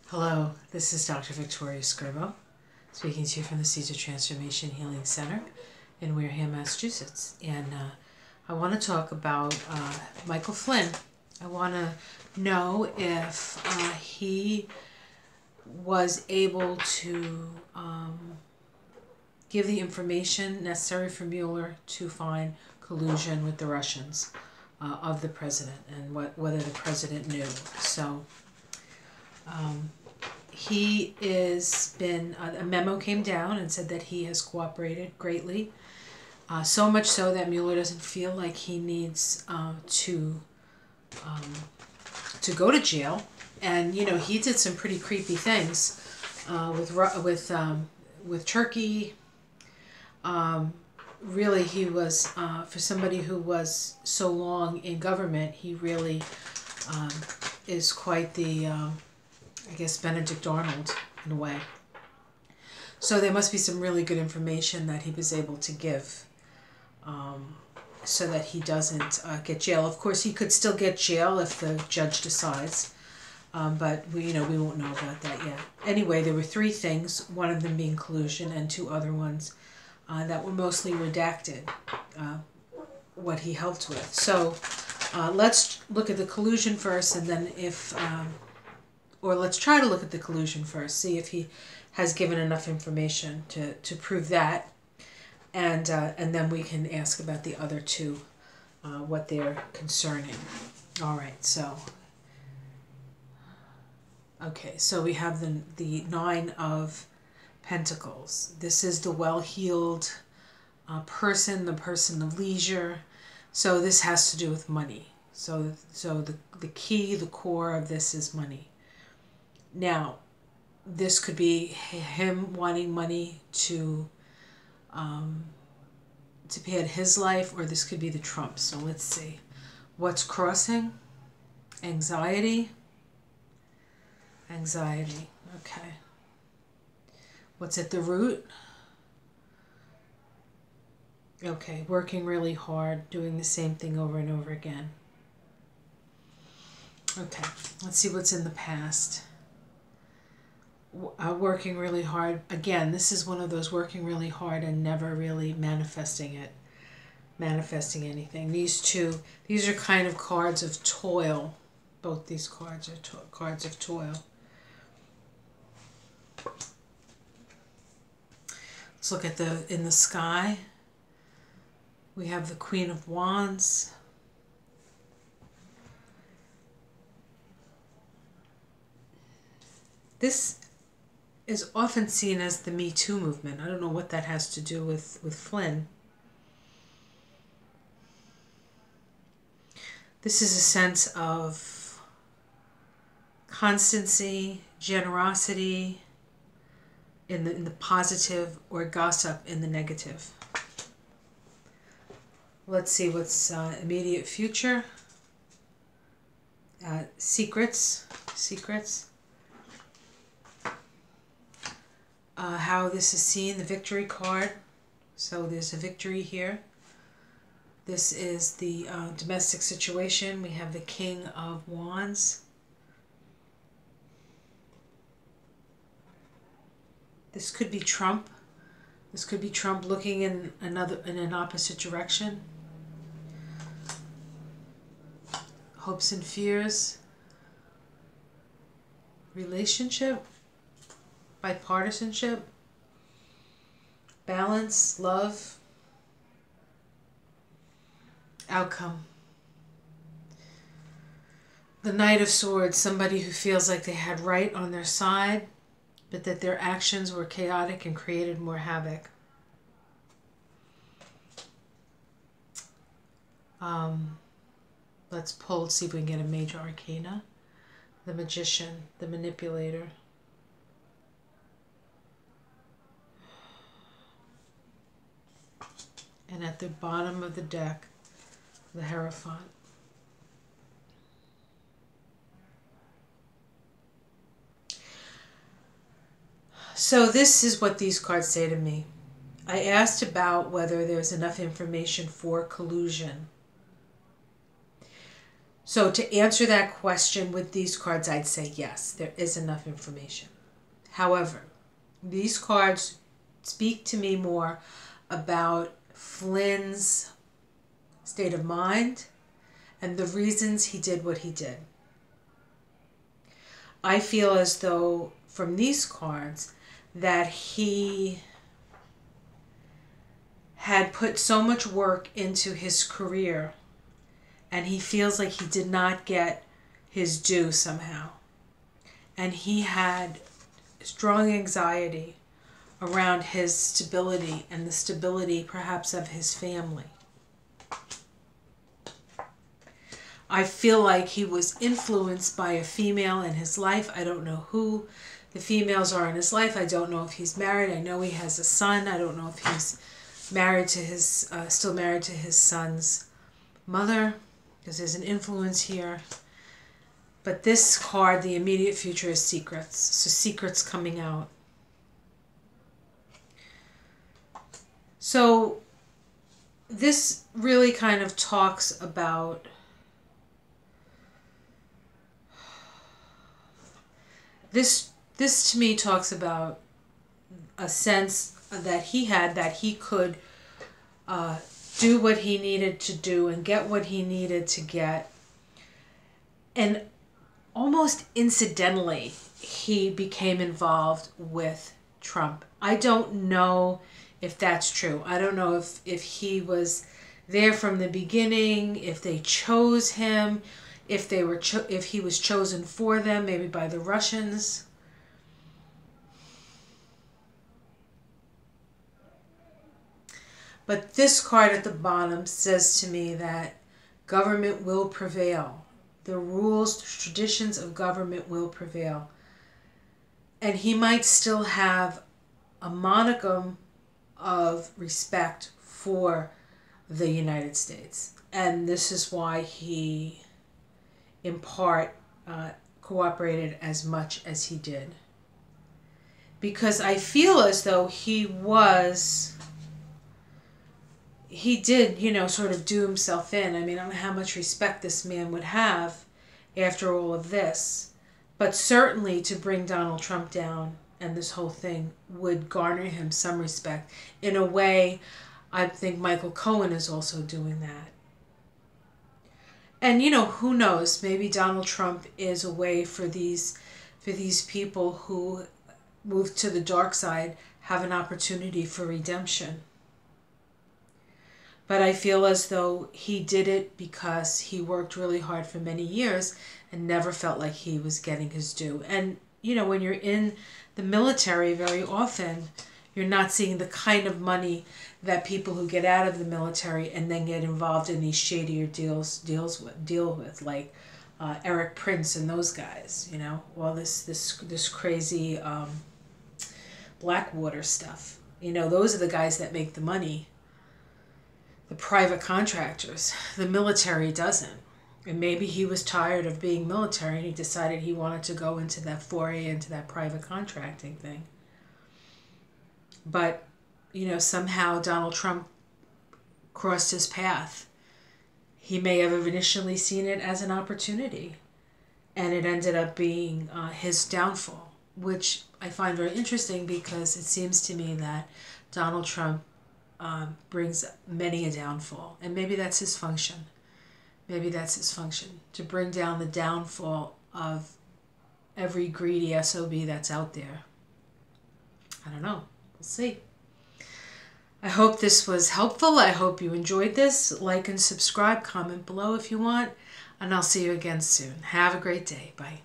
Hello, this is Dr. Victoria Skirbo, speaking to you from the Seeds of Transformation Healing Center in Wareham, Massachusetts. And I want to talk about Michael Flynn. I want to know if he was able to give the information necessary for Mueller to find collusion with the Russians of the president, and whether the president knew. So he is been, a memo came down and said that he has cooperated greatly, so much so that Mueller doesn't feel like he needs to go to jail. And you know, he did some pretty creepy things with Turkey. Really, he was for somebody who was so long in government, he really is quite the I guess Benedict Arnold in a way. So there must be some really good information that he was able to give, so that he doesn't get jail. Of course, he could still get jail if the judge decides, but we won't know about that yet. Anyway, there were three things, one of them being collusion and two other ones that were mostly redacted, what he helped with. So let's look at the collusion first, and then or let's try to look at the collusion first, see if he has given enough information to prove that, and then we can ask about the other two, what they're concerning. All right, so we have the Nine of Pentacles. This is the well-heeled person, the person of leisure. So this has to do with money. So the key, the core of this is money. Now, this could be him wanting money to pay at his life, or this could be the Trump. So let's see. What's crossing? Anxiety. Anxiety. Okay. What's at the root? Okay, working really hard, doing the same thing over and over again. Okay, let's see what's in the past. Working really hard. Again, this is one of those working really hard and never really manifesting anything. These are kind of cards of toil. Both these cards are cards of toil. Let's look at in the sky. We have the Queen of Wands. This is often seen as the Me Too movement. I don't know what that has to do with Flynn. This is a sense of constancy, generosity in the positive, or gossip in the negative. Let's see what's immediate future. Secrets. How this is seen, the victory card. So there's a victory here. This is the domestic situation. We have the King of Wands. This could be Trump. This could be Trump looking in an opposite direction. Hopes and fears. Relationship. Bipartisanship. Balance. Love. Outcome. The Knight of Swords. Somebody who feels like they had right on their side, but that their actions were chaotic and created more havoc. Let's pull, see if we can get a major arcana. The Magician, the Manipulator. And at the bottom of the deck, the Hierophant. So this is what these cards say to me. I asked about whether there's enough information for collusion. So to answer that question with these cards, I'd say yes, there is enough information. However, these cards speak to me more about Flynn's state of mind and the reasons he did what he did. I feel as though from these cards that he had put so much work into his career and he feels like he did not get his due somehow. And he had strong anxiety around his stability and the stability perhaps of his family. I feel like he was influenced by a female in his life. I don't know who the females are in his life. I don't know if he's married. I know he has a son. I don't know if he's married to his, still married to his son's mother, because there's an influence here. But this card, the immediate future, is secrets. So secrets coming out. So this really kind of talks about this to me talks about a sense that he had that he could do what he needed to do and get what he needed to get. And almost incidentally, he became involved with Trump. I don't know if that's true. I don't know if he was there from the beginning, if they chose him, if they were if he was chosen for them, maybe by the Russians. But this card at the bottom says to me that government will prevail. The rules, the traditions of government will prevail. And he might still have a modicum of respect for the United States. And this is why he, in part, cooperated as much as he did. Because I feel as though he did, you know, sort of do himself in. I mean, I don't know how much respect this man would have after all of this. But certainly to bring Donald Trump down and this whole thing would garner him some respect. In a way, I think Michael Cohen is also doing that. And, you know, who knows? Maybe Donald Trump is a way for these people who moved to the dark side have an opportunity for redemption. But I feel as though he did it because he worked really hard for many years and never felt like he was getting his due. And, you know, when you're in the military, very often you're not seeing the kind of money that people who get out of the military and then get involved in these shadier deal with, like Eric Prince and those guys, you know, all this crazy Blackwater stuff. You know, those are the guys that make the money. The private contractors. The military doesn't. And maybe he was tired of being military and he decided he wanted to go into that foray into that private contracting thing. But, you know, somehow Donald Trump crossed his path. He may have initially seen it as an opportunity, and it ended up being his downfall, which I find very interesting because it seems to me that Donald Trump brings many a downfall, and maybe that's his function. Maybe that's his function, to bring down the downfall of every greedy SOB that's out there. I don't know. We'll see. I hope this was helpful. I hope you enjoyed this. Like and subscribe. Comment below if you want. And I'll see you again soon. Have a great day. Bye.